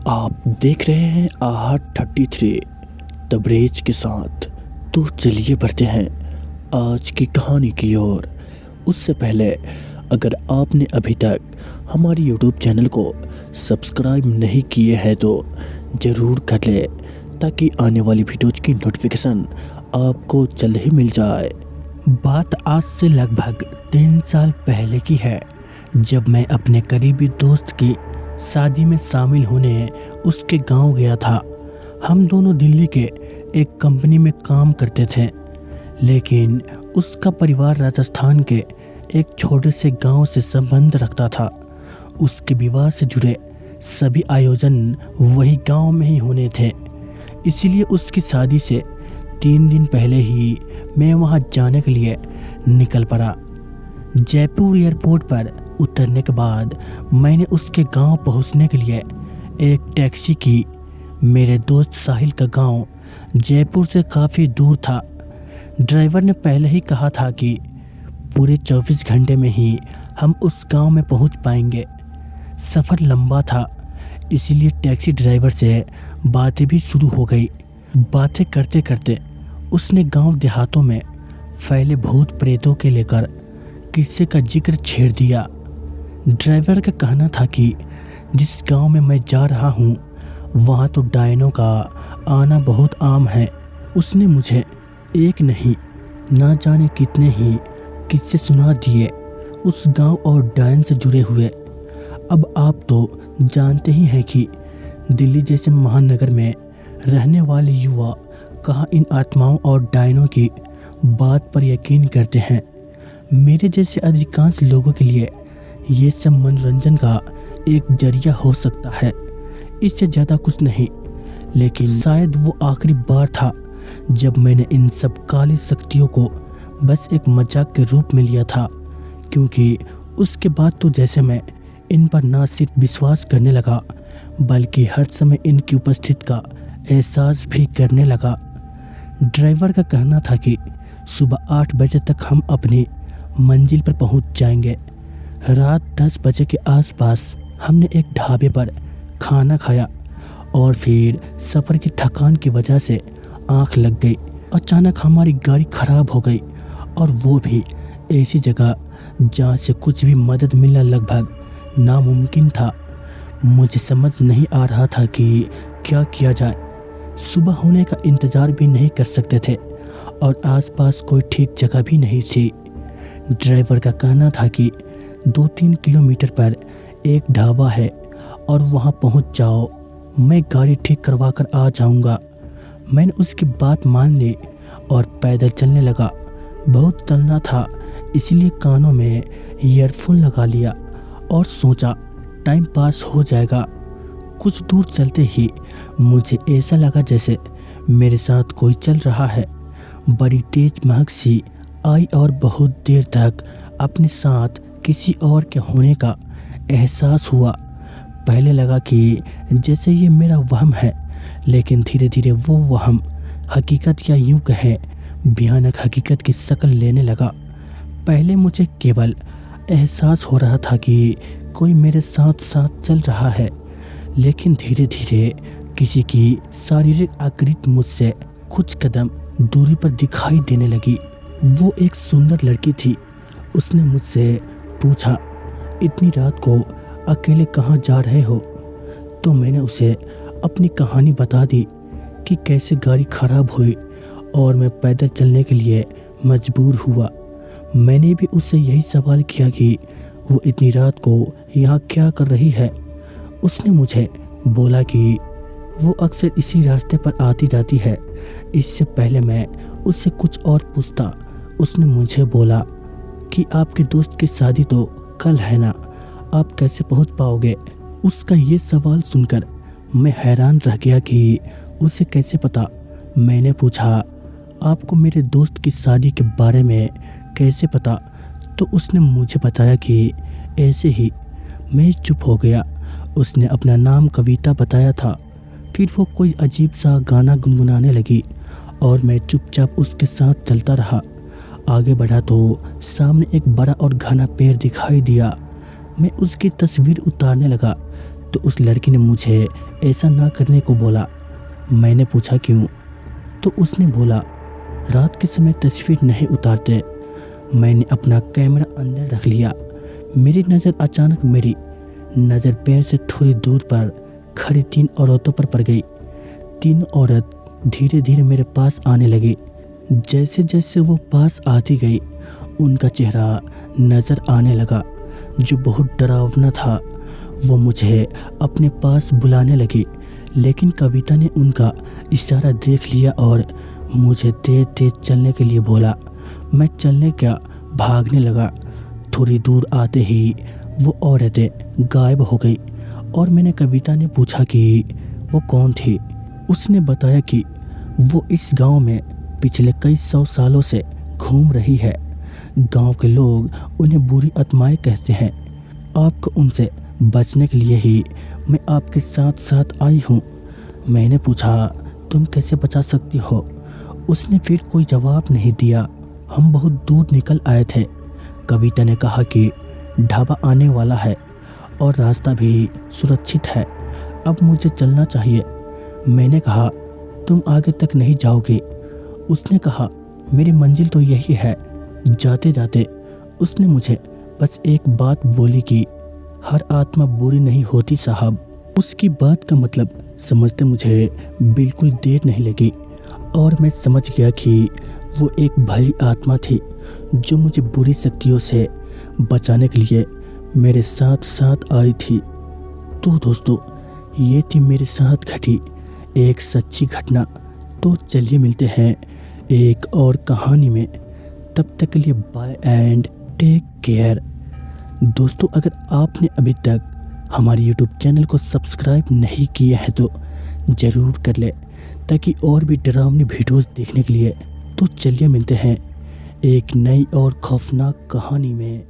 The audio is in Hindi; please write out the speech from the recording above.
आप देख रहे हैं AHA33 तबरेज के साथ। तो चलिए बढ़ते हैं आज की कहानी की ओर। उससे पहले अगर आपने अभी तक हमारी यूट्यूब चैनल को सब्सक्राइब नहीं किए हैं तो ज़रूर कर ले, ताकि आने वाली वीडियोज़ की नोटिफिकेशन आपको जल्द ही मिल जाए। बात आज से लगभग 3 साल पहले की है, जब मैं अपने करीबी दोस्त की शादी में शामिल होने उसके गांव गया था। हम दोनों दिल्ली के एक कंपनी में काम करते थे, लेकिन उसका परिवार राजस्थान के एक छोटे से गांव से संबंध रखता था। उसके विवाह से जुड़े सभी आयोजन वही गांव में ही होने थे, इसलिए उसकी शादी से 3 दिन पहले ही मैं वहां जाने के लिए निकल पड़ा। जयपुर एयरपोर्ट पर उतरने के बाद मैंने उसके गांव पहुंचने के लिए एक टैक्सी की। मेरे दोस्त साहिल का गांव जयपुर से काफ़ी दूर था। ड्राइवर ने पहले ही कहा था कि पूरे 24 घंटे में ही हम उस गांव में पहुंच पाएंगे। सफ़र लंबा था, इसीलिए टैक्सी ड्राइवर से बातें भी शुरू हो गई। बातें करते करते उसने गांव देहातों में फैले भूत प्रेतों के लेकर किस्से का जिक्र छेड़ दिया। ड्राइवर का कहना था कि जिस गांव में मैं जा रहा हूं, वहां तो डायनों का आना बहुत आम है। उसने मुझे एक नहीं ना जाने कितने ही किस्से सुना दिए उस गांव और डायन से जुड़े हुए। अब आप तो जानते ही हैं कि दिल्ली जैसे महानगर में रहने वाले युवा कहाँ इन आत्माओं और डायनों की बात पर यकीन करते हैं। मेरे जैसे अधिकांश लोगों के लिए ये सब मनोरंजन का एक जरिया हो सकता है, इससे ज़्यादा कुछ नहीं। लेकिन शायद वो आखिरी बार था जब मैंने इन सब काली शक्तियों को बस एक मजाक के रूप में लिया था, क्योंकि उसके बाद तो जैसे मैं इन पर ना सिर्फ विश्वास करने लगा, बल्कि हर समय इनकी उपस्थिति का एहसास भी करने लगा। ड्राइवर का कहना था कि सुबह 8 बजे तक हम अपनी मंजिल पर पहुंच जाएंगे। रात 10 बजे के आसपास हमने एक ढाबे पर खाना खाया और फिर सफ़र की थकान की वजह से आंख लग गई। अचानक हमारी गाड़ी ख़राब हो गई, और वो भी ऐसी जगह जहाँ से कुछ भी मदद मिलना लगभग नामुमकिन था। मुझे समझ नहीं आ रहा था कि क्या किया जाए। सुबह होने का इंतज़ार भी नहीं कर सकते थे और आसपास कोई ठीक जगह भी नहीं थी। ड्राइवर का कहना था कि 2-3 किलोमीटर पर एक ढाबा है और वहां पहुंच जाओ, मैं गाड़ी ठीक करवा कर आ जाऊंगा। मैंने उसकी बात मान ली और पैदल चलने लगा। बहुत चलना था, इसलिए कानों में ईयरफोन लगा लिया और सोचा टाइम पास हो जाएगा। कुछ दूर चलते ही मुझे ऐसा लगा जैसे मेरे साथ कोई चल रहा है। बड़ी तेज महक सी आई और बहुत देर तक अपने साथ किसी और के होने का एहसास हुआ। पहले लगा कि जैसे ये मेरा वहम है, लेकिन धीरे धीरे वो वहम हकीकत या यूं कहें भयानक हकीकत की शक्ल लेने लगा। पहले मुझे केवल एहसास हो रहा था कि कोई मेरे साथ साथ चल रहा है, लेकिन धीरे धीरे किसी की शारीरिक आकृति मुझसे कुछ कदम दूरी पर दिखाई देने लगी। वो एक सुंदर लड़की थी। उसने मुझसे पूछा, इतनी रात को अकेले कहाँ जा रहे हो? तो मैंने उसे अपनी कहानी बता दी कि कैसे गाड़ी खराब हुई और मैं पैदल चलने के लिए मजबूर हुआ। मैंने भी उससे यही सवाल किया कि वो इतनी रात को यहाँ क्या कर रही है। उसने मुझे बोला कि वो अक्सर इसी रास्ते पर आती जाती है। इससे पहले मैं उससे कुछ और पूछता, उसने मुझे बोला कि आपके दोस्त की शादी तो कल है ना, आप कैसे पहुंच पाओगे? उसका ये सवाल सुनकर मैं हैरान रह गया कि उसे कैसे पता। मैंने पूछा, आपको मेरे दोस्त की शादी के बारे में कैसे पता? तो उसने मुझे बताया कि ऐसे ही। मैं चुप हो गया। उसने अपना नाम कविता बताया था। फिर वो कोई अजीब सा गाना गुनगुनाने लगी और मैं चुपचाप उसके साथ चलता रहा। आगे बढ़ा तो सामने एक बड़ा और घना पेड़ दिखाई दिया। मैं उसकी तस्वीर उतारने लगा तो उस लड़की ने मुझे ऐसा ना करने को बोला। मैंने पूछा क्यों? तो उसने बोला रात के समय तस्वीर नहीं उतारते। मैंने अपना कैमरा अंदर रख लिया। मेरी नज़र अचानक मेरी नज़र पैर से थोड़ी दूर पर खड़ी 3 औरतों पर पड़ गई। 3 औरत धीरे धीरे मेरे पास आने लगी। जैसे जैसे वो पास आती गई उनका चेहरा नज़र आने लगा जो बहुत डरावना था। वो मुझे अपने पास बुलाने लगी, लेकिन कविता ने उनका इशारा देख लिया और मुझे तेज तेज चलने के लिए बोला। मैं चलने क्या भागने लगा। थोड़ी दूर आते ही वो औरतें गायब हो गई और मैंने कविता ने पूछा कि वो कौन थी। उसने बताया कि वो इस गांव में पिछले कई 100 सालों से घूम रही है। गांव के लोग उन्हें बुरी आत्माएं कहते हैं। आपको उनसे बचने के लिए ही मैं आपके साथ साथ आई हूँ। मैंने पूछा तुम कैसे बचा सकती हो? उसने फिर कोई जवाब नहीं दिया। हम बहुत दूर निकल आए थे। कविता ने कहा कि ढाबा आने वाला है और रास्ता भी सुरक्षित है, अब मुझे चलना चाहिए। मैंने कहा तुम आगे तक नहीं जाओगे। उसने कहा मेरी मंजिल तो यही है। जाते जाते उसने मुझे बस एक बात बोली कि हर आत्मा बुरी नहीं होती साहब। उसकी बात का मतलब समझते मुझे बिल्कुल देर नहीं लगी और मैं समझ गया कि वो एक भली आत्मा थी जो मुझे बुरी शक्तियों से बचाने के लिए मेरे साथ साथ आई थी। तो दोस्तों, ये थी मेरे साथ घटी एक सच्ची घटना। तो चलिए मिलते हैं एक और कहानी में। तब तक के लिए बाय एंड टेक केयर। दोस्तों, अगर आपने अभी तक हमारे YouTube चैनल को सब्सक्राइब नहीं किया है तो ज़रूर कर ले, ताकि और भी डरावनी वीडियोस देखने के लिए। तो चलिए मिलते हैं एक नई और खौफनाक कहानी में।